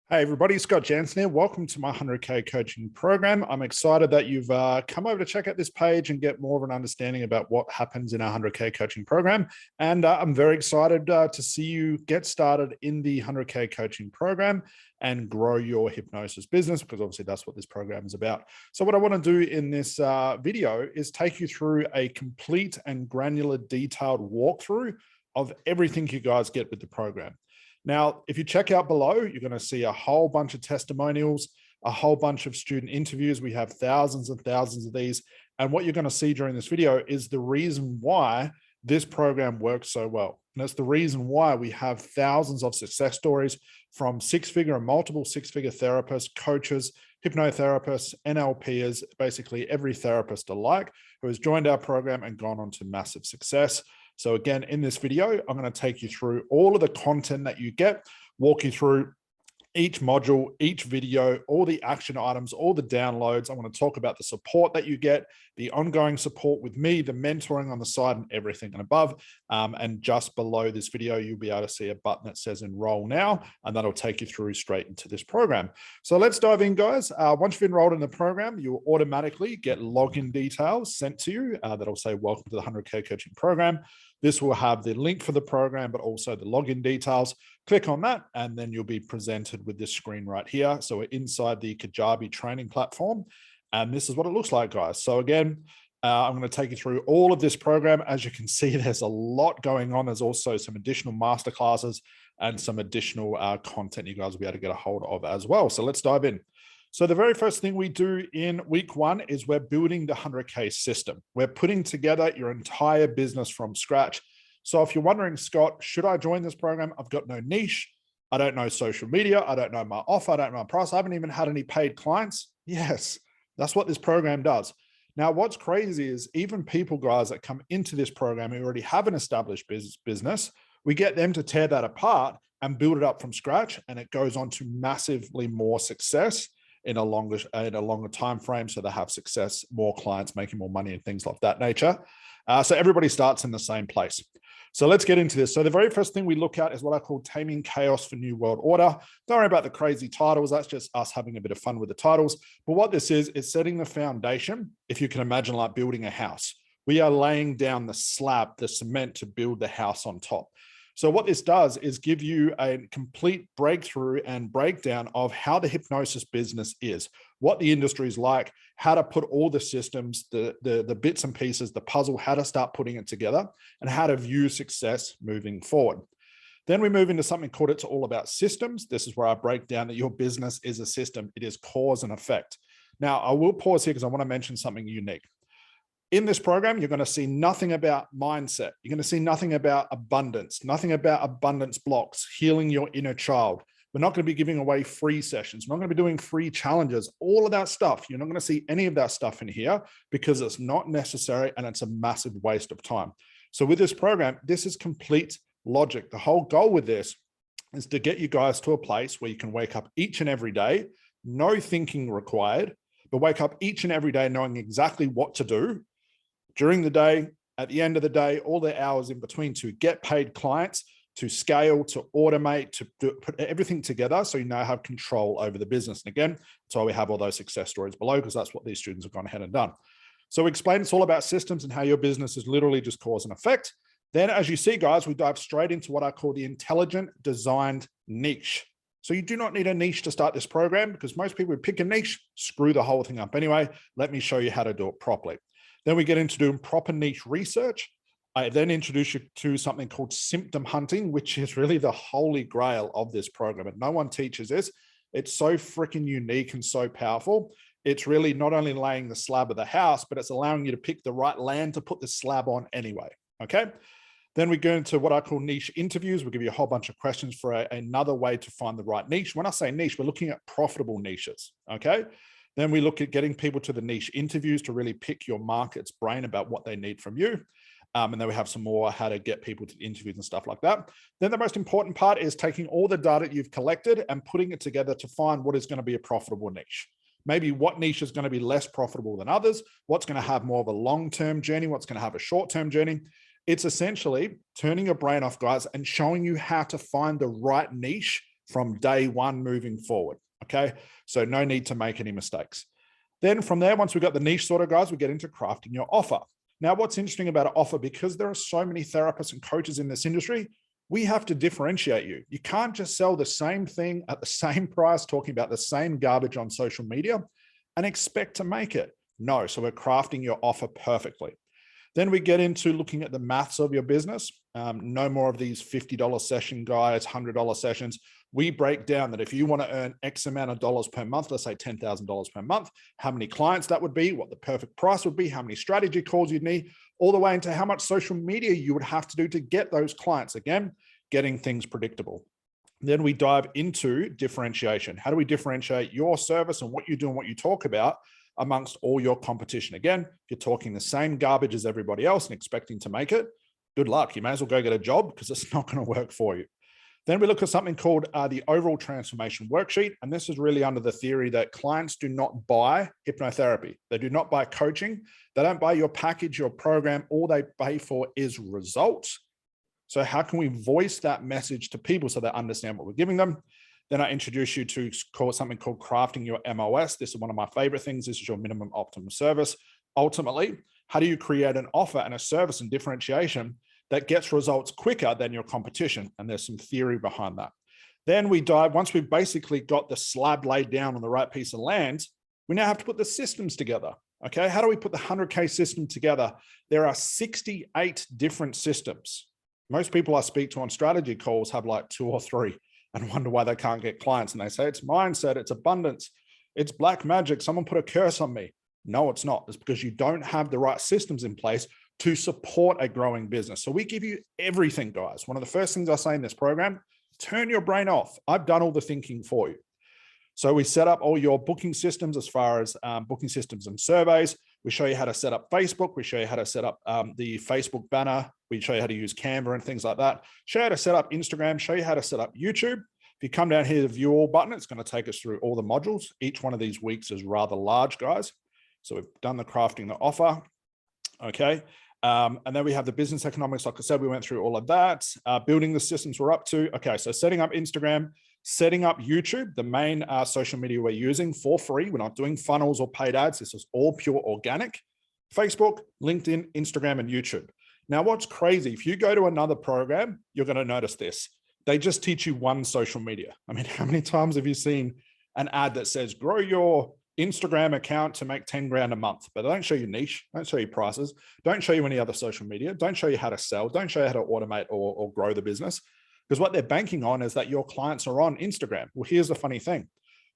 Hey everybody, Scott Jansen here. Welcome to my 100K coaching program. I'm excited that you've come over to check out this page and get more of an understanding about what happens in our 100K coaching program. And I'm very excited to see you get started in the 100K coaching program and grow your hypnosis business, because obviously that's what this program is about. So what I want to do in this video is take you through a complete and granular detailed walkthrough of everything you guys get with the program. Now, if you check out below, you're going to see a whole bunch of testimonials, a whole bunch of student interviews. We have thousands and thousands of these. And what you're going to see during this video is the reason why this program works so well. And that's the reason why we have thousands of success stories from six-figure and multiple six-figure therapists, coaches, hypnotherapists, NLPers, basically every therapist alike who has joined our program and gone on to massive success. So again, in this video, I'm going to take you through all of the content that you get, walk you through each module, each video, all the action items, all the downloads. I want to talk about the support that you get, the ongoing support with me, the mentoring on the side, and everything and above. And just below this video, you'll be able to see a button that says enroll now, and that'll take you through straight into this program. So let's dive in, guys. Once you've enrolled in the program, you'll automatically get login details sent to you that'll say welcome to the 100K coaching program. This will have the link for the program, but also the login details. Click on that, and then you'll be presented with this screen right here. So we're inside the Kajabi training platform, and this is what it looks like, guys. So again, I'm going to take you through all of this program. As you can see, there's a lot going on. There's also some additional masterclasses and some additional content you guys will be able to get a hold of as well. So let's dive in. So the very first thing we do in week one is we're building the 100K system. We're putting together your entire business from scratch. So if you're wondering, Scott, should I join this program? I've got no niche. I don't know social media. I don't know my offer. I don't know my price. I haven't even had any paid clients. Yes, that's what this program does. Now, what's crazy is even people, guys, that come into this program who already have an established business, we get them to tear that apart and build it up from scratch. And it goes on to massively more success in a longer time frame, so they have success, more clients, making more money, and things like that nature. So everybody starts in the same place. So let's get into this. So the very first thing we look at is what I call taming chaos for New World Order. Don't worry about the crazy titles. That's just us having a bit of fun with the titles. But what this is setting the foundation. If you can imagine like building a house, we are laying down the slab, the cement to build the house on top. So what this does is give you a complete breakthrough and breakdown of how the hypnosis business is, what the industry is like, how to put all the systems, the bits and pieces, the puzzle, how to start putting it together, and how to view success moving forward. Then we move into something called It's All About Systems. This is where I break down that your business is a system. It is cause and effect. Now, I will pause here because I want to mention something unique. In this program, you're going to see nothing about mindset. You're going to see nothing about abundance, nothing about abundance blocks, healing your inner child. We're not going to be giving away free sessions. We're not going to be doing free challenges, all of that stuff. You're not going to see any of that stuff in here because it's not necessary and it's a massive waste of time. So with this program, this is complete logic. The whole goal with this is to get you guys to a place where you can wake up each and every day, no thinking required, but wake up each and every day knowing exactly what to do during the day, at the end of the day, all the hours in between to get paid clients, to scale, to automate, to put everything together so you now have control over the business. And again, that's why we have all those success stories below, because that's what these students have gone ahead and done. So we explain it's all about systems and how your business is literally just cause and effect. Then as you see, guys, we dive straight into what I call the intelligent designed niche. So you do not need a niche to start this program, because most people would pick a niche, screw the whole thing up anyway. Let me show you how to do it properly. Then we get into doing proper niche research. I then introduce you to something called symptom hunting, which is really the holy grail of this program. And no one teaches this. It's so freaking unique and so powerful. It's really not only laying the slab of the house, but it's allowing you to pick the right land to put the slab on anyway. Okay. Then we go into what I call niche interviews. We'll give you a whole bunch of questions for another way to find the right niche. When I say niche, we're looking at profitable niches. Okay. Then we look at getting people to the niche interviews to really pick your market's brain about what they need from you. And then we have some more how to get people to interviews and stuff like that. Then the most important part is taking all the data you've collected and putting it together to find what is going to be a profitable niche. Maybe what niche is going to be less profitable than others, what's going to have more of a long-term journey, what's going to have a short-term journey. It's essentially turning your brain off, guys, and showing you how to find the right niche from day one moving forward. Okay, so no need to make any mistakes. Then from there, once we've got the niche sorted, guys, we get into crafting your offer. Now, what's interesting about an offer, because there are so many therapists and coaches in this industry, we have to differentiate you. You can't just sell the same thing at the same price, talking about the same garbage on social media and expect to make it. No, so we're crafting your offer perfectly. Then we get into looking at the maths of your business. No more of these $50 session guys, $100 sessions. We break down that if you want to earn X amount of dollars per month, let's say $10,000 per month, how many clients that would be, what the perfect price would be, how many strategy calls you'd need, all the way into how much social media you would have to do to get those clients. Again, getting things predictable. Then we dive into differentiation. How do we differentiate your service and what you do and what you talk about amongst all your competition? Again, if you're talking the same garbage as everybody else and expecting to make it, good luck. You may as well go get a job because it's not going to work for you. Then we look at something called the overall transformation worksheet. And this is really under the theory that clients do not buy hypnotherapy. They do not buy coaching. They don't buy your package, your program. All they pay for is results. So how can we voice that message to people so they understand what we're giving them? Then I introduce you to something called crafting your MOS. This is one of my favorite things. This is your minimum optimum service. Ultimately, how do you create an offer and a service and differentiation that gets results quicker than your competition? And there's some theory behind that. Then we dive, once we've basically got the slab laid down on the right piece of land, we now have to put the systems together. Okay, how do we put the 100K system together? There are 68 different systems. Most people I speak to on strategy calls have like 2 or 3 and wonder why they can't get clients. And they say, it's mindset, it's abundance, it's black magic, someone put a curse on me. No, it's not. It's because you don't have the right systems in place to support a growing business. So we give you everything, guys. One of the first things I say in this program, turn your brain off. I've done all the thinking for you. So we set up all your booking systems as far as booking systems and surveys. We show you how to set up Facebook. We show you how to set up the Facebook banner. We show you how to use Canva and things like that. Show you how to set up Instagram, show you how to set up YouTube. If you come down here to the view all button, it's going to take us through all the modules. Each one of these weeks is rather large, guys. So we've done the crafting, the offer. Okay. And then we have the business economics. Like I said, we went through all of that. Building the systems we're up to. Okay. So setting up Instagram, setting up YouTube, the main social media we're using for free. We're not doing funnels or paid ads. This is all pure organic. Facebook, LinkedIn, Instagram, and YouTube. Now, what's crazy, if you go to another program, you're going to notice this. They just teach you one social media. I mean, how many times have you seen an ad that says, grow your Instagram account to make 10 grand a month, but they don't show you niche, don't show you prices, don't show you any other social media, don't show you how to sell, don't show you how to automate or grow the business. Because what they're banking on is that your clients are on Instagram. Well, here's the funny thing.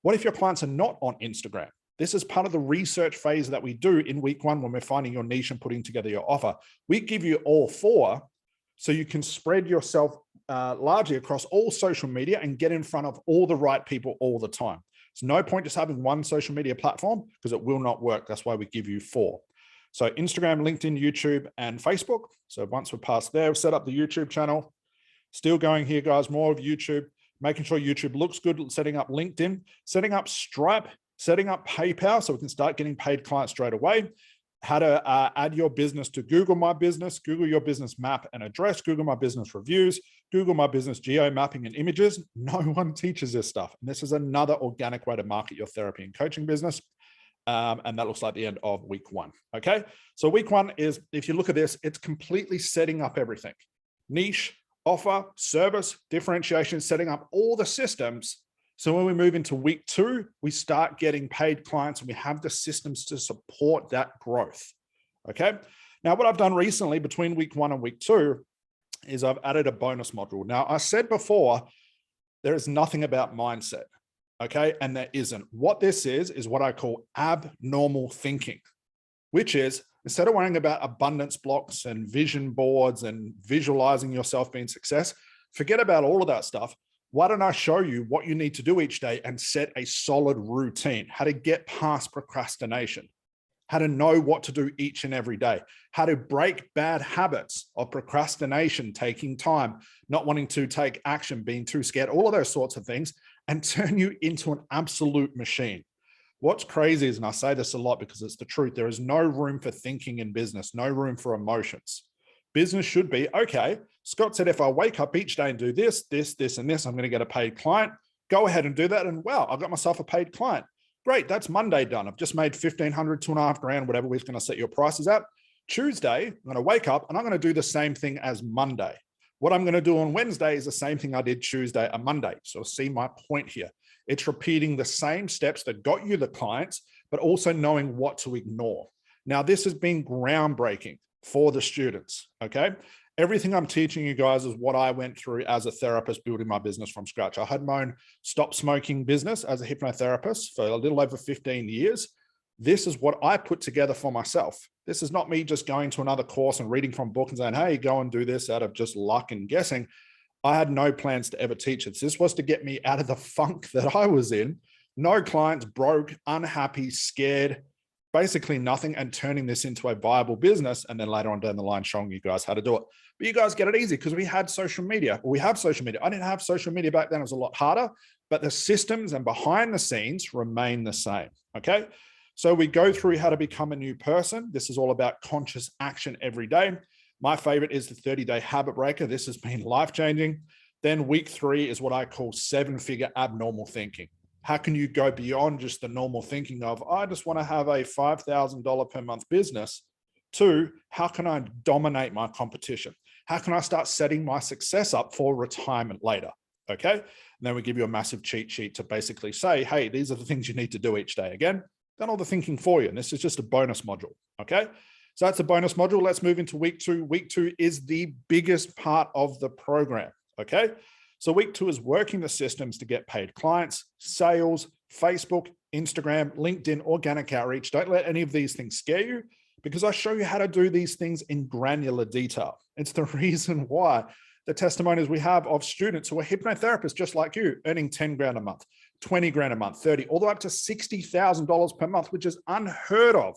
What if your clients are not on Instagram? This is part of the research phase that we do in week 1 when we're finding your niche and putting together your offer. We give you all 4 so you can spread yourself largely across all social media and get in front of all the right people all the time. There's no point just having one social media platform because it will not work. That's why we give you 4. So Instagram, LinkedIn, YouTube, and Facebook. So once we're past there, we've set up the YouTube channel. Still going here, guys, more of YouTube, making sure YouTube looks good, setting up LinkedIn, setting up Stripe, setting up PayPal so we can start getting paid clients straight away. How to add your business to Google My Business, Google Your Business Map and Address, Google My Business Reviews, Google My Business Geo Mapping and Images. No one teaches this stuff. And this is another organic way to market your therapy and coaching business. And that looks like the end of week 1. Okay. So week 1 is, if you look at this, it's completely setting up everything. Niche, offer, service, differentiation, setting up all the systems. So when we move into week 2, we start getting paid clients and we have the systems to support that growth. Okay. Now, what I've done recently between week 1 and week 2 is I've added a bonus module. Now, I said before, there is nothing about mindset. Okay. And there isn't. What this is what I call abnormal thinking, which is instead of worrying about abundance blocks and vision boards and visualizing yourself being success, forget about all of that stuff. Why don't I show you what you need to do each day and set a solid routine, how to get past procrastination, how to know what to do each and every day, how to break bad habits of procrastination, taking time, not wanting to take action, being too scared, all of those sorts of things, and turn you into an absolute machine. What's crazy is, and I say this a lot because it's the truth, there is no room for thinking in business, no room for emotions. Business should be, okay, Scott said, if I wake up each day and do this, this, this, and this, I'm going to get a paid client. Go ahead and do that. And wow, I got myself a paid client. Great, that's Monday done. I've just made 1,500, 2.5 grand, whatever we're going to set your prices at. Tuesday, I'm going to wake up and I'm going to do the same thing as Monday. What I'm going to do on Wednesday is the same thing I did Tuesday and Monday. So see my point here. It's repeating the same steps that got you the clients, but also knowing what to ignore. Now, this has been groundbreaking for the students, okay? Everything I'm teaching you guys is what I went through as a therapist building my business from scratch. I had my own stop smoking business as a hypnotherapist for a little over 15 years. This is what I put together for myself. This is not me just going to another course and reading from a book and saying, hey, go and do this out of just luck and guessing. I had no plans to ever teach it. This was to get me out of the funk that I was in. No clients, broke, unhappy, scared, basically nothing, and turning this into a viable business. And then later on down the line, showing you guys how to do it. But you guys get it easy because we had social media. We have social media. I didn't have social media back then. It was a lot harder, but the systems and behind the scenes remain the same. Okay. So we go through how to become a new person. This is all about conscious action every day. My favorite is the 30-day habit breaker. This has been life-changing. Then week 3 is what I call 7-figure abnormal thinking. How can you go beyond just the normal thinking of, I just want to have a $5,000 per month business, to how can I dominate my competition? How can I start setting my success up for retirement later? Okay. And then we give you a massive cheat sheet to basically say, hey, these are the things you need to do each day. Again, done all the thinking for you. And this is just a bonus module. Okay. So that's a bonus module. Let's move into week 2. Week 2 is the biggest part of the program. Okay. So week 2 is working the systems to get paid clients, sales, Facebook, Instagram, LinkedIn, organic outreach. Don't let any of these things scare you, because I show you how to do these things in granular detail. It's the reason why the testimonials we have of students who are hypnotherapists just like you, earning 10 grand a month, 20 grand a month, 30, all the way up to $60,000 per month, which is unheard of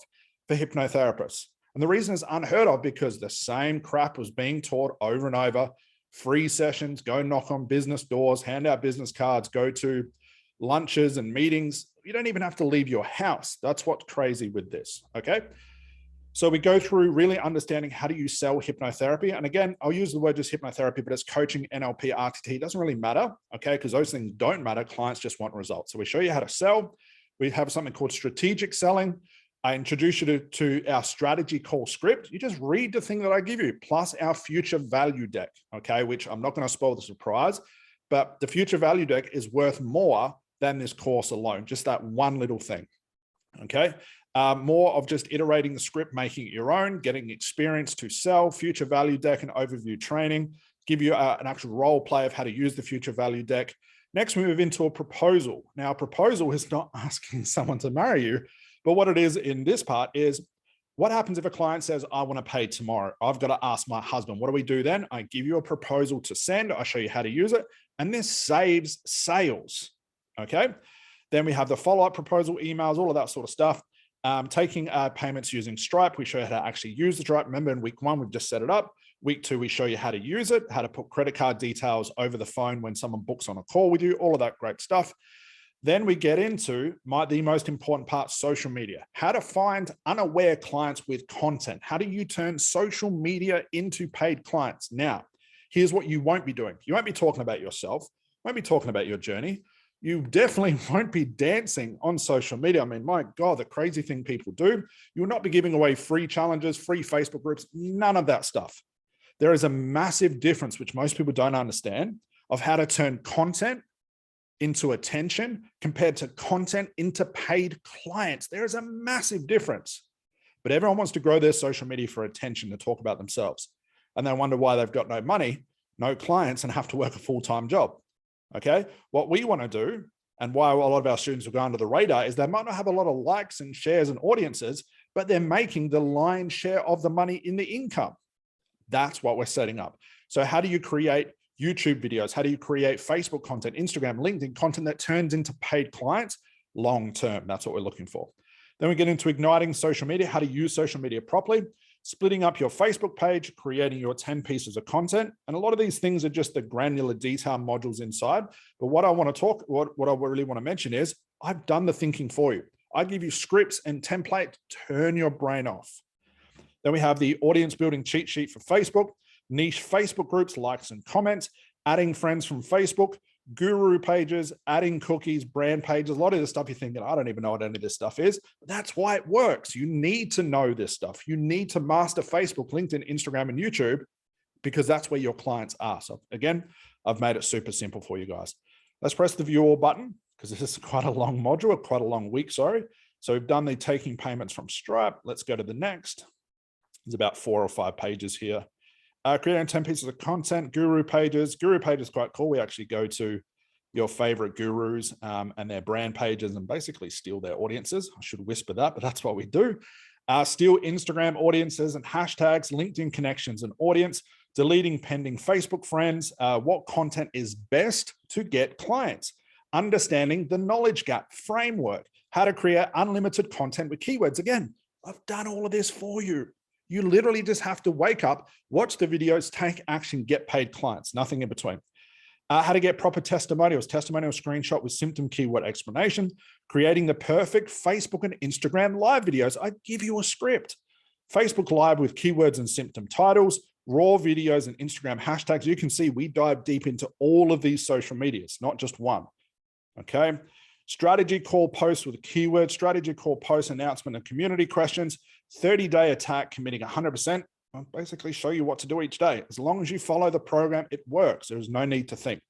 for hypnotherapists. And the reason it's unheard of because the same crap was being taught over and over. Free sessions, go knock on business doors, hand out business cards, go to lunches and meetings. You don't even have to leave your house. That's what's crazy with this, okay? So we go through really understanding how do you sell hypnotherapy. And again, I'll use the word just hypnotherapy, but it's coaching, NLP, RTT. It doesn't really matter, okay? Because those things don't matter. Clients just want results. So we show you how to sell. We have something called strategic selling. I introduce you to our strategy call script. You just read the thing that I give you, plus our future value deck, okay? Which I'm not going to spoil the surprise, but the future value deck is worth more than this course alone, just that one little thing, okay? More of just iterating the script, making it your own, getting experience to sell, future value deck and overview training, give you an actual role play of how to use the future value deck. Next, we move into a proposal. Now, a proposal is not asking someone to marry you, but what it is in this part is, what happens if a client says, I want to pay tomorrow? I've got to ask my husband. What do we do then? I give you a proposal to send. I show you how to use it. And this saves sales, okay? Then we have the follow-up proposal, emails, all of that sort of stuff. Taking payments using Stripe. We show you how to actually use the Stripe. Remember, in week 1, we've just set it up. Week 2, we show you how to use it, how to put credit card details over the phone when someone books on a call with you, all of that great stuff. Then we get into the most important part, social media. How to find unaware clients with content. How do you turn social media into paid clients? Now, here's what you won't be doing. You won't be talking about yourself. You won't be talking about your journey. You definitely won't be dancing on social media. I mean, my God, the crazy thing people do. You will not be giving away free challenges, free Facebook groups, none of that stuff. There is a massive difference, which most people don't understand, of how to turn content into attention compared to content into paid clients. There is a massive difference. But everyone wants to grow their social media for attention, to talk about themselves. And they wonder why they've got no money, no clients, and have to work a full-time job. Okay. What we want to do, and why a lot of our students will go under the radar, is they might not have a lot of likes and shares and audiences, but they're making the lion's share of the money in the income. That's what we're setting up. So how do you create YouTube videos? How do you create Facebook content, Instagram, LinkedIn content that turns into paid clients long-term? That's what we're looking for. Then we get into igniting social media, how to use social media properly, splitting up your Facebook page, creating your 10 pieces of content. And a lot of these things are just the granular detail modules inside. But what I want to what I really want to mention is, I've done the thinking for you. I give you scripts and template, turn your brain off. Then we have the audience building cheat sheet for Facebook, niche Facebook groups, likes and comments, adding friends from Facebook, guru pages, adding cookies, brand pages, a lot of the stuff you're thinking, I don't even know what any of this stuff is. But that's why it works. You need to know this stuff. You need to master Facebook, LinkedIn, Instagram, and YouTube, because that's where your clients are. So again, I've made it super simple for you guys. Let's press the view all button, because this is quite a long module, quite a long week, sorry. So we've done the taking payments from Stripe. Let's go to the next. There's about 4 or 5 pages here. Creating 10 pieces of content, guru pages. Guru pages quite cool. We actually go to your favorite gurus and their brand pages and basically steal their audiences. I should whisper that, but that's what we do. Steal Instagram audiences and hashtags, LinkedIn connections and audience, deleting pending Facebook friends, what content is best to get clients, understanding the knowledge gap framework, how to create unlimited content with keywords. Again, I've done all of this for you. You literally just have to wake up, watch the videos, take action, get paid clients, nothing in between. How to get proper testimonials, testimonial screenshot with symptom keyword explanation, creating the perfect Facebook and Instagram live videos. I give you a script. Facebook Live with keywords and symptom titles, raw videos and Instagram hashtags. You can see we dive deep into all of these social medias, not just one. Okay. Strategy call posts with a keyword, strategy call post announcement and community questions, 30-day attack, committing 100%. I'll basically show you what to do each day. As long as you follow the program, it works. There's no need to think.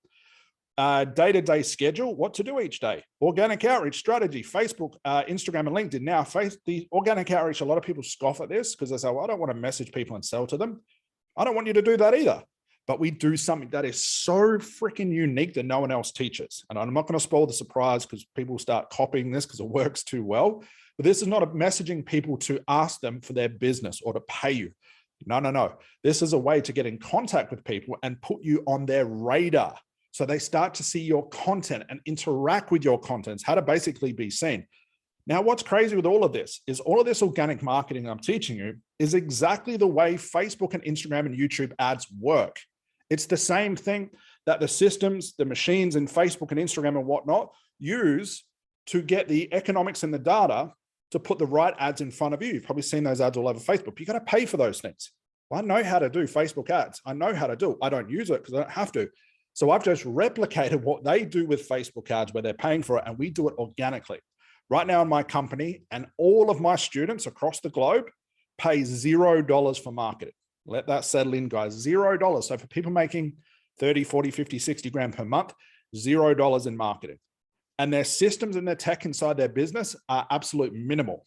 Day-to-day schedule, what to do each day. Organic outreach strategy, Facebook, Instagram, and LinkedIn. Now, the organic outreach, a lot of people scoff at this because they say, well, I don't want to message people and sell to them. I don't want you to do that either. But we do something that is so freaking unique that no one else teaches. And I'm not going to spoil the surprise because people start copying this because it works too well. But this is not a messaging people to ask them for their business or to pay you. No, no, no. This is a way to get in contact with people and put you on their radar. So they start to see your content and interact with your content, how to basically be seen. Now, what's crazy with all of this is all of this organic marketing I'm teaching you is exactly the way Facebook and Instagram and YouTube ads work. It's the same thing that the systems, the machines in Facebook and Instagram and whatnot use to get the economics and the data to put the right ads in front of you. You've probably seen those ads all over Facebook. You got to pay for those things. Well, I know how to do Facebook ads. I know how to do it. I don't use it because I don't have to. So I've just replicated what they do with Facebook ads where they're paying for it, and we do it organically. Right now in my company, and all of my students across the globe pay $0 for marketing. Let that settle in, guys. $0. So for people making 30, 40, 50, 60 grand per month, $0 in marketing. And their systems and their tech inside their business are absolute minimal,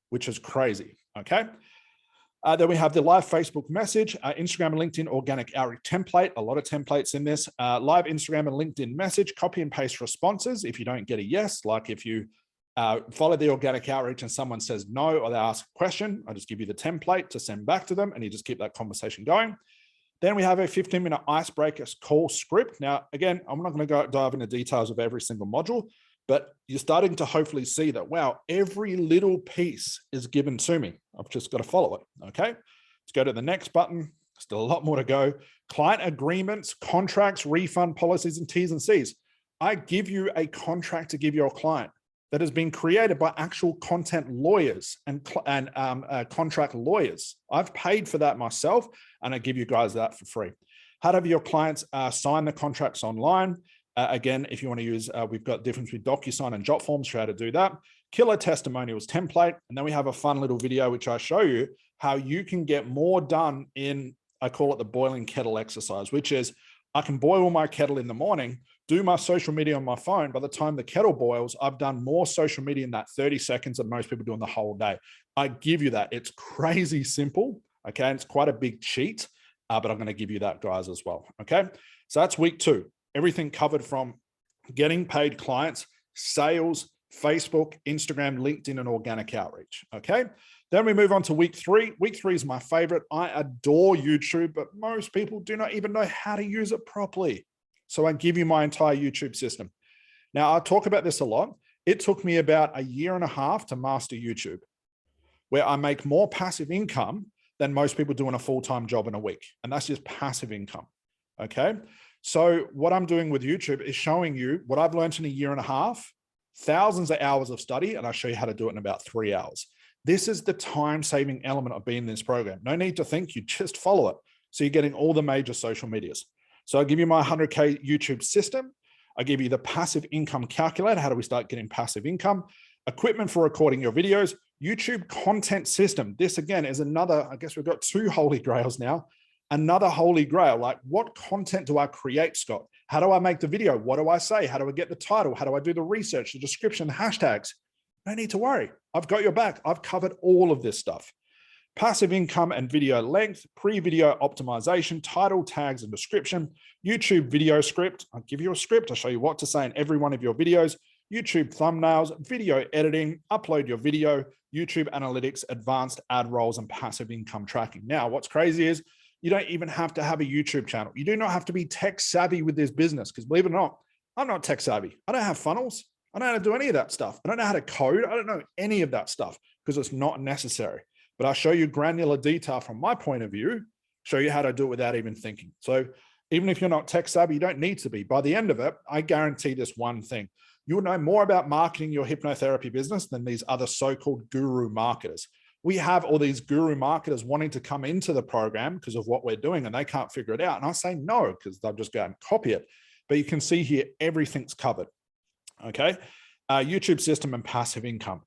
which is crazy, okay? Then we have the live Facebook message, Instagram and LinkedIn organic outreach template, a lot of templates in this, live Instagram and LinkedIn message, copy and paste responses. If you don't get a yes, like if you follow the organic outreach and someone says no, or they ask a question, I just give you the template to send back to them and you just keep that conversation going. Then we have a 15-minute icebreaker call script. Now, again, I'm not going to dive into details of every single module, but you're starting to hopefully see that, wow, every little piece is given to me. I've just got to follow it, okay? Let's go to the next button. Still a lot more to go. Client agreements, contracts, refund policies, and T's and C's. I give you a contract to give your client that has been created by actual content lawyers and contract lawyers. I've paid for that myself, and I give you guys that for free. How to have your clients sign the contracts online. Again, if you want to use, we've got difference with DocuSign and Jotforms for how to do that. Killer testimonials template. And then we have a fun little video, which I show you how you can get more done in, I call it the boiling kettle exercise, which is I can boil my kettle in the morning, do my social media on my phone. By the time the kettle boils, I've done more social media in that 30 seconds than most people do in the whole day. I give you that. It's crazy simple. Okay. And it's quite a big cheat, but I'm going to give you that, guys, as well. Okay. So that's week 2. Everything covered from getting paid clients, sales, Facebook, Instagram, LinkedIn, and organic outreach. Okay. Then we move on to week 3. Week 3 is my favorite. I adore YouTube, but most people do not even know how to use it properly. So I give you my entire YouTube system. Now, I talk about this a lot. It took me about 1.5 years to master YouTube, where I make more passive income than most people do in a full-time job in a week. And that's just passive income. Okay. So what I'm doing with YouTube is showing you what I've learned in 1.5 years, thousands of hours of study, and I show you how to do it in about 3 hours. This is the time-saving element of being in this program. No need to think, you just follow it. So you're getting all the major social medias. So I give you my 100K YouTube system. I give you the passive income calculator. How do we start getting passive income? Equipment for recording your videos, YouTube content system. This again is another, I guess we've got two holy grails now. Another holy grail, like what content do I create, Scott? How do I make the video? What do I say? How do I get the title? How do I do the research, the description, the hashtags? No need to worry. I've got your back. I've covered all of this stuff. Passive income and video length, pre-video optimization, title, tags, and description, YouTube video script. I'll give you a script. I'll show you what to say in every one of your videos, YouTube thumbnails, video editing, upload your video, YouTube analytics, advanced ad rolls, and passive income tracking. Now, what's crazy is you don't even have to have a YouTube channel. You do not have to be tech savvy with this business because believe it or not, I'm not tech savvy. I don't have funnels. I don't know how to do any of that stuff. I don't know how to code. I don't know any of that stuff because it's not necessary. But I'll show you granular detail from my point of view, show you how to do it without even thinking. So even if you're not tech savvy, you don't need to be. By the end of it, I guarantee this one thing. You'll know more about marketing your hypnotherapy business than these other so-called guru marketers. We have all these guru marketers wanting to come into the program because of what we're doing and they can't figure it out. And I say no, because they'll just go and copy it. But you can see here, everything's covered. Okay. YouTube system and passive income.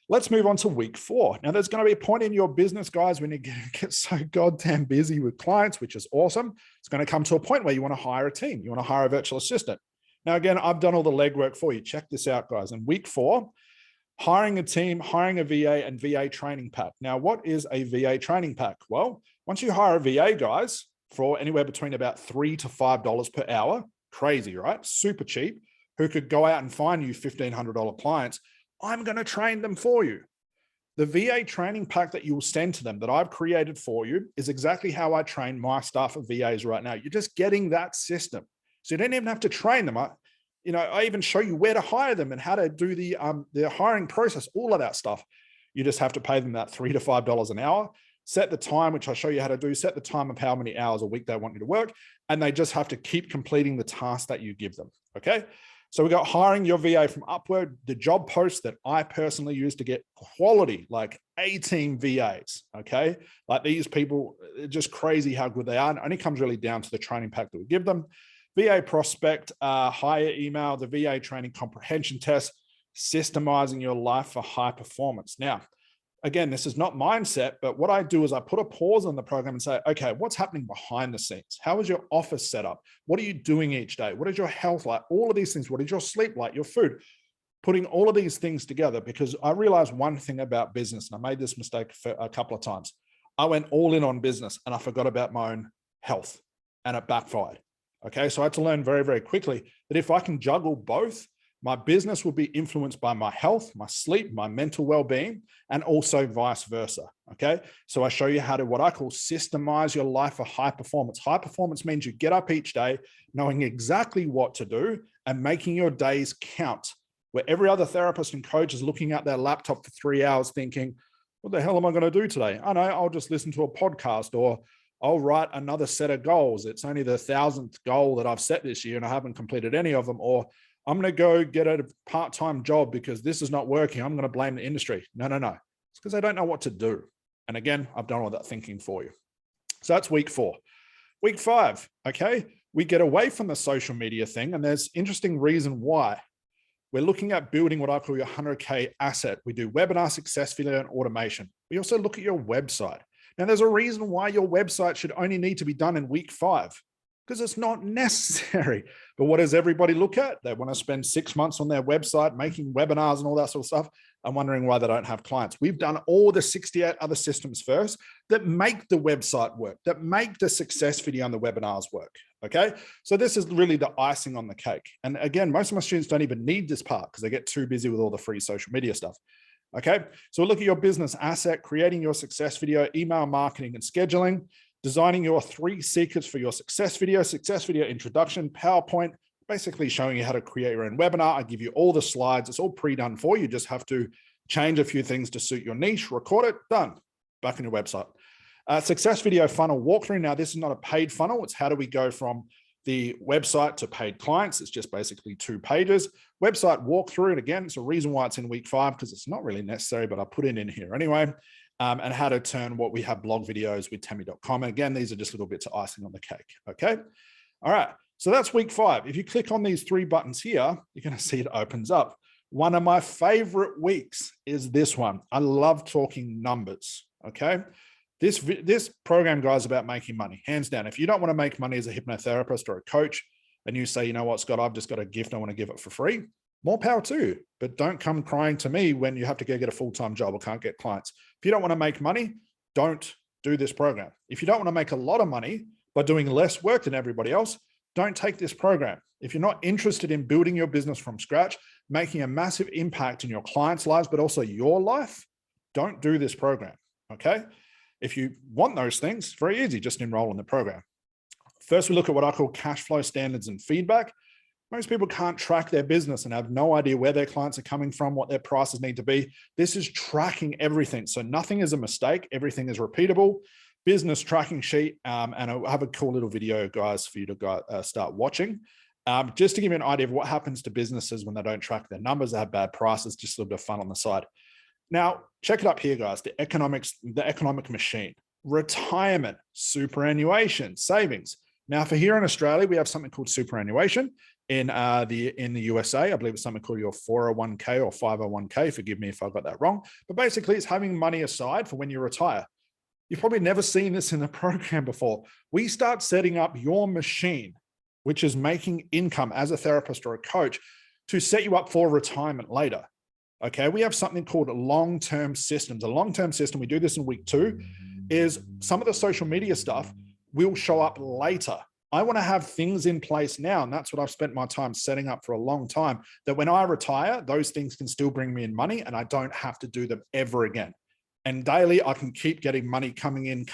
Let's move on to week 4. Now, there's going to be a point in your business, guys, when you get so goddamn busy with clients, which is awesome. It's going to come to a point where you want to hire a team. You want to hire a virtual assistant. Now, again, I've done all the legwork for you. Check this out, guys. In week 4, hiring a team, hiring a VA, and VA training pack. Now, what is a VA training pack? Well, once you hire a VA, guys, for anywhere between about $3 to $5 per hour, crazy, right? Super cheap, who could go out and find you $1,500 clients, I'm going to train them for you. The VA training pack that you will send to them that I've created for you is exactly how I train my staff of VAs right now. You're just getting that system. So you don't even have to train them. I even show you where to hire them and how to do the hiring process, all of that stuff. You just have to pay them that $3 to $5 an hour, set the time, which I'll show you how to do, set the time of how many hours a week they want you to work, and they just have to keep completing the task that you give them, okay? So we got hiring your VA from Upwork, the job posts that I personally use to get quality, like A-team VAs, okay? Like these people, just crazy how good they are. And it only comes really down to the training pack that we give them. VA prospect, hire email, the VA training comprehension test, systemizing your life for high performance. Now, again, this is not mindset, but what I do is I put a pause on the program and say, okay, what's happening behind the scenes? How is your office set up? What are you doing each day? What is your health like? All of these things. What is your sleep like? Your food? Putting all of these things together because I realized one thing about business, and I made this mistake a couple of times. I went all in on business and I forgot about my own health and it backfired. Okay, so I had to learn very, very quickly that if I can juggle both, my business will be influenced by my health, my sleep, my mental well-being, and also vice versa, okay? So I show you how to, what I call systemize your life for high performance. High performance means you get up each day knowing exactly what to do and making your days count, where every other therapist and coach is looking at their laptop for 3 hours thinking, what the hell am I gonna do today? I know, I'll just listen to a podcast or I'll write another set of goals. It's only the 1,000th goal that I've set this year and I haven't completed any of them, or I'm going to go get a part-time job because this is not working. I'm going to blame the industry. No. It's because I don't know what to do. And again, I've done all that thinking for you. So that's week 4. Week 5, okay? We get away from the social media thing, and there's interesting reason why. We're looking at building what I call your 100K asset. We do webinar success video and automation. We also look at your website. Now, there's a reason why your website should only need to be done in week 5. Because it's not necessary. But what does everybody look at? They want to spend 6 months on their website, making webinars and all that sort of stuff. I'm wondering why they don't have clients. We've done all the 68 other systems first that make the website work, that make the success video and the webinars work, okay? So this is really the icing on the cake. And again, most of my students don't even need this part because they get too busy with all the free social media stuff. Okay, so we'll look at your business asset, creating your success video, email marketing and scheduling, designing your 3 secrets for your success video introduction, PowerPoint, basically showing you how to create your own webinar. I give you all the slides. It's all pre-done for you. You just have to change a few things to suit your niche, record it, done, back on your website. Success video funnel walkthrough. Now, this is not a paid funnel. It's how do we go from the website to paid clients. It's just basically 2 pages. Website walkthrough. And again, it's a reason why it's in week 5 because it's not really necessary, but I put it in here anyway. And how to turn what we have blog videos with Temi.com. And again, these are just little bits of icing on the cake, okay? All right, So that's week 5. If you click on these 3 buttons here, you're going to see it opens up. One of my favorite weeks is this one. I love talking numbers. Okay. This program, guys, is about making money, hands down. If you don't want to make money as a hypnotherapist or a coach, and you say, you know what, Scott, I've just got a gift, I want to give it for free, more power to you. But don't come crying to me when you have to go get a full-time job or can't get clients. If you don't want to make money, don't do this program. If you don't want to make a lot of money by doing less work than everybody else, don't take this program. If you're not interested in building your business from scratch, making a massive impact in your clients' lives, but also your life, don't do this program, okay? If you want those things, very easy, just enroll in the program. First, we look at what I call cash flow standards and feedback. Most people can't track their business and have no idea where their clients are coming from, what their prices need to be. This is tracking everything. So nothing is a mistake. Everything is repeatable. Business tracking sheet. And I'll have a cool little video, guys, for you to start watching. Just to give you an idea of what happens to businesses when they don't track their numbers, they have bad prices, just a little bit of fun on the side. Now, check it up here, guys, the economic machine, retirement, superannuation, savings. Now, for here in Australia, we have something called superannuation. In the USA, I believe it's something called your 401k or 501k. Forgive me if I got that wrong. But basically, it's having money aside for when you retire. You've probably never seen this in the program before. We start setting up your machine, which is making income as a therapist or a coach, to set you up for retirement later. Okay, we have something called long-term systems. A long-term system, we do this in week 2, is some of the social media stuff will show up later. I want to have things in place now, and that's what I've spent my time setting up for a long time, that when I retire, those things can still bring me in money and I don't have to do them ever again. And daily, I can keep getting money coming in.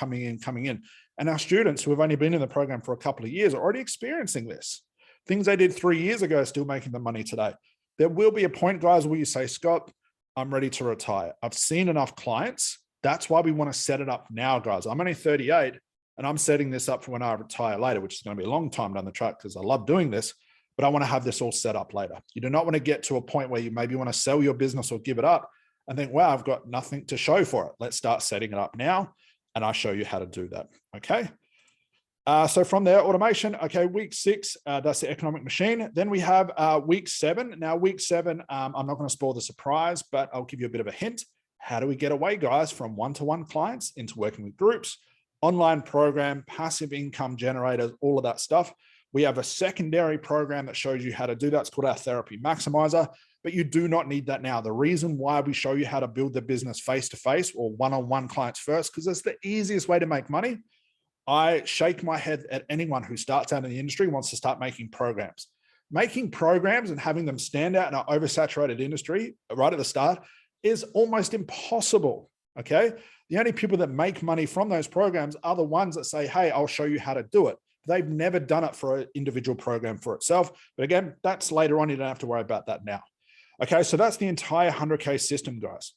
And our students who have only been in the program for a couple of years are already experiencing this. Things they did 3 years ago are still making them money today. There will be a point, guys, where you say, Scott, I'm ready to retire. I've seen enough clients. That's why we want to set it up now, guys. I'm only 38 and I'm setting this up for when I retire later, which is going to be a long time down the track because I love doing this, but I want to have this all set up later. You do not want to get to a point where you maybe want to sell your business or give it up and think, wow, I've got nothing to show for it. Let's start setting it up now. And I'll show you how to do that. Okay. So from there, automation. Okay. Week 6, that's the economic machine. Then we have week 7. Now, week 7, I'm not going to spoil the surprise, but I'll give you a bit of a hint. How do we get away, guys, from one-to-one clients into working with groups, online program, passive income generators, all of that stuff. We have a secondary program that shows you how to do that. It's called our Therapy Maximizer, but you do not need that now. The reason why we show you how to build the business face-to-face or one-on-one clients first, because it's the easiest way to make money. I shake my head at anyone who starts out in the industry and wants to start making programs. Making programs and having them stand out in an oversaturated industry right at the start is almost impossible, okay? The only people that make money from those programs are the ones that say, hey, I'll show you how to do it. They've never done it for an individual program for itself. But again, that's later on. You don't have to worry about that now. Okay, so that's the entire 100K system, guys.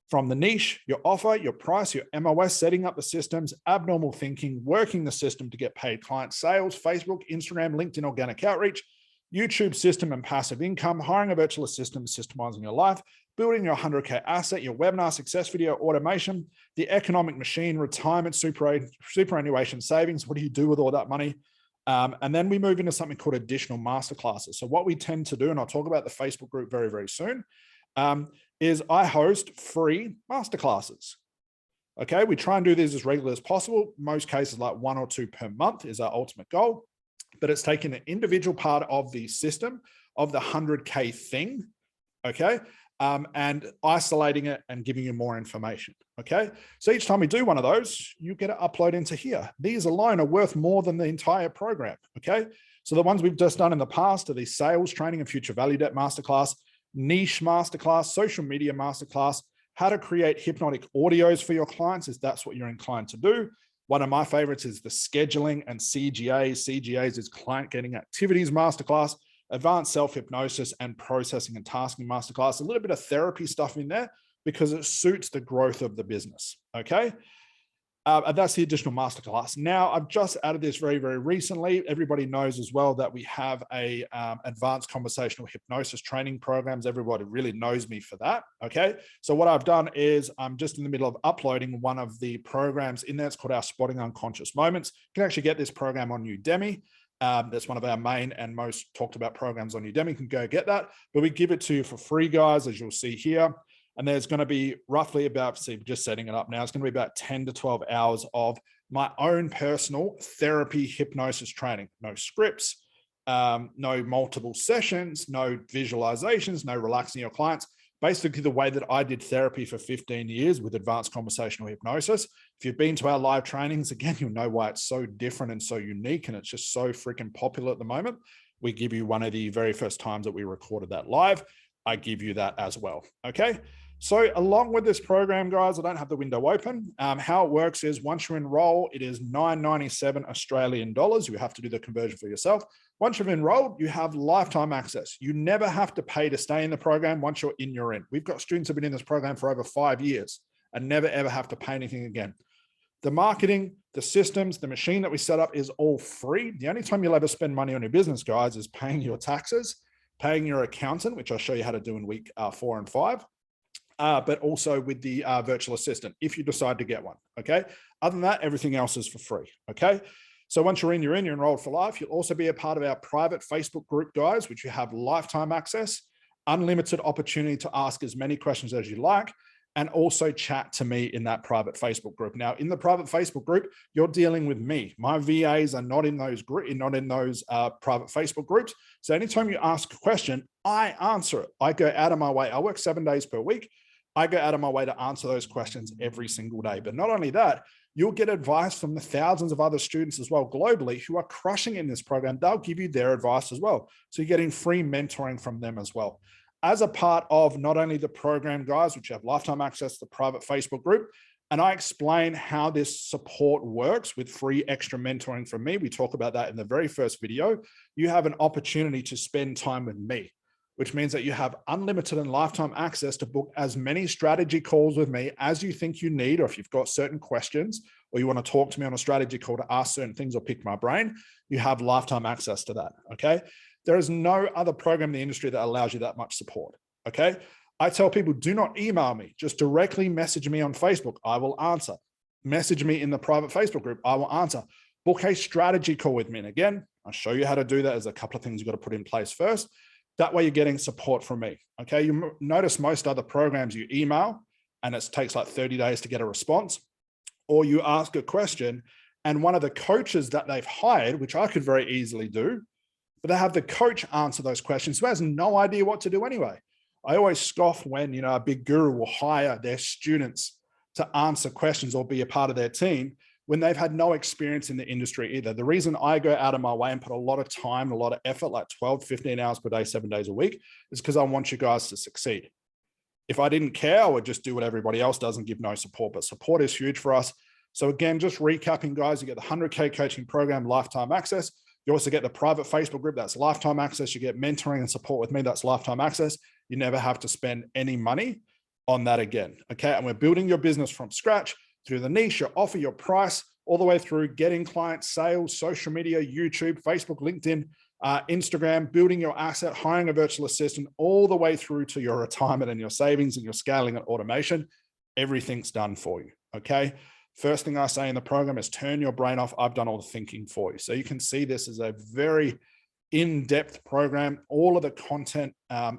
From the niche, your offer, your price, your MOS, setting up the systems, abnormal thinking, working the system to get paid client sales, Facebook, Instagram, LinkedIn, organic outreach, YouTube system and passive income, hiring a virtual assistant, systemizing your life, building your 100K asset, your webinar success video automation, the economic machine, retirement, superannuation savings. What do you do with all that money? And then we move into something called additional masterclasses. So what we tend to do, and I'll talk about the Facebook group very, very soon, is I host free masterclasses. Okay, we try and do these as regular as possible. Most cases, like 1 or 2 per month is our ultimate goal, but it's taking an individual part of the system of the 100K thing, okay, and isolating it and giving you more information, okay? So each time we do one of those, you get to upload into here. These alone are worth more than the entire program, okay? So the ones we've just done in the past are the sales training and future value debt masterclass, niche masterclass, social media masterclass, how to create hypnotic audios for your clients, if that's what you're inclined to do. One of my favorites is the scheduling and CGAs. CGAs is client getting activities masterclass, advanced self-hypnosis and processing and tasking masterclass, a little bit of therapy stuff in there because it suits the growth of the business, okay? And that's the additional masterclass. Now, I've just added this very, very recently. Everybody knows as well that we have a advanced conversational hypnosis training programs. Everybody really knows me for that, okay? So what I've done is I'm just in the middle of uploading one of the programs in there. It's called our Spotting Unconscious Moments. You can actually get this program on Udemy. That's one of our main and most talked about programs on Udemy. You can go get that, but we give it to you for free, guys, as you'll see here. And there's going to be roughly about, see, just setting it up now, it's going to be about 10 to 12 hours of my own personal therapy hypnosis training. No scripts, no multiple sessions, no visualizations, no relaxing your clients. Basically the way that I did therapy for 15 years with advanced conversational hypnosis. If you've been to our live trainings, again, you'll know why it's so different and so unique, and it's just so freaking popular at the moment. We give you one of the very first times that we recorded that live. I give you that as well, okay? So along with this program, guys, I don't have the window open. How it works is once you enroll, it is $9.97 Australian dollars. You have to do the conversion for yourself. Once you've enrolled, you have lifetime access. You never have to pay to stay in the program. Once you're in, you're in. We've got students who have been in this program for over 5 years and never, ever have to pay anything again. The marketing, the systems, the machine that we set up is all free. The only time you'll ever spend money on your business, guys, is paying your taxes, paying your accountant, which I'll show you how to do in week 4 and 5. But also with the virtual assistant, if you decide to get one, okay? Other than that, everything else is for free, okay? So once you're you're enrolled for life. You'll also be a part of our private Facebook group, guys, which you have lifetime access, unlimited opportunity to ask as many questions as you like, and also chat to me in that private Facebook group. Now, in the private Facebook group, you're dealing with me. My VAs are not in those private Facebook groups. So anytime you ask a question, I answer it. I go out of my way. I work 7 days per week. I go out of my way to answer those questions every single day. But not only that, you'll get advice from the thousands of other students as well globally who are crushing in this program. They'll give you their advice as well. So you're getting free mentoring from them as well. As a part of not only the program, guys, which you have lifetime access to the private Facebook group, and I explain how this support works with free extra mentoring from me. We talk about that in the very first video. You have an opportunity to spend time with me, which means that you have unlimited and lifetime access to book as many strategy calls with me as you think you need, or if you've got certain questions or you want to talk to me on a strategy call to ask certain things or pick my brain, you have lifetime access to that, okay? There is no other program in the industry that allows you that much support, okay? I tell people, do not email me, just directly message me on Facebook. I will answer. Message me in the private Facebook group. I will answer. Book a strategy call with me. And again, I'll show you how to do that. There's a couple of things you've got to put in place first. That way you're getting support from me, okay? You notice most other programs you email and it takes like 30 days to get a response, or you ask a question and one of the coaches that they've hired, which I could very easily do, but they have the coach answer those questions who has no idea what to do anyway. I always scoff when, a big guru will hire their students to answer questions or be a part of their team when they've had no experience in the industry either. The reason I go out of my way and put a lot of time, a lot of effort, like 12, 15 hours per day, 7 days a week, is because I want you guys to succeed. If I didn't care, I would just do what everybody else does and give no support, but support is huge for us. So again, just recapping, guys, you get the 100K coaching program, lifetime access. You also get the private Facebook group, that's lifetime access. You get mentoring and support with me, that's lifetime access. You never have to spend any money on that again, okay? And we're building your business from scratch through the niche, your offer, your price, all the way through getting clients, sales, social media, YouTube, Facebook, LinkedIn, Instagram, building your asset, hiring a virtual assistant, all the way through to your retirement and your savings and your scaling and automation. Everything's done for you, okay? First thing I say in the program is turn your brain off. I've done all the thinking for you. So you can see this is a very in-depth program. All of the content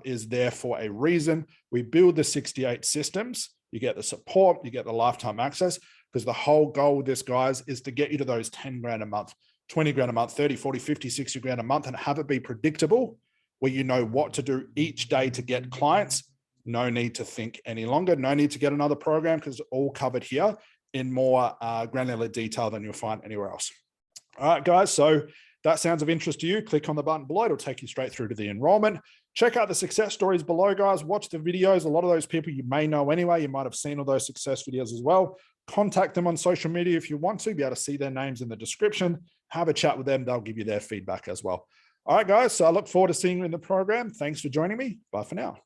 is there for a reason. We build the 68 systems. You get the support, you get the lifetime access, because the whole goal with this, guys, is to get you to those 10 grand a month, 20 grand a month, 30, 40, 50, 60 grand a month, and have it be predictable where you know what to do each day to get clients. No need to think any longer. No need to get another program because it's all covered here in more granular detail than you'll find anywhere else. All right, guys. So that sounds of interest to you, click on the button below. It'll take you straight through to the enrollment. Check out the success stories below, guys. Watch the videos. A lot of those people you may know anyway. You might have seen all those success videos as well. Contact them on social media if you want to. Be able to see their names in the description. Have a chat with them. They'll give you their feedback as well. All right, guys. So I look forward to seeing you in the program. Thanks for joining me. Bye for now.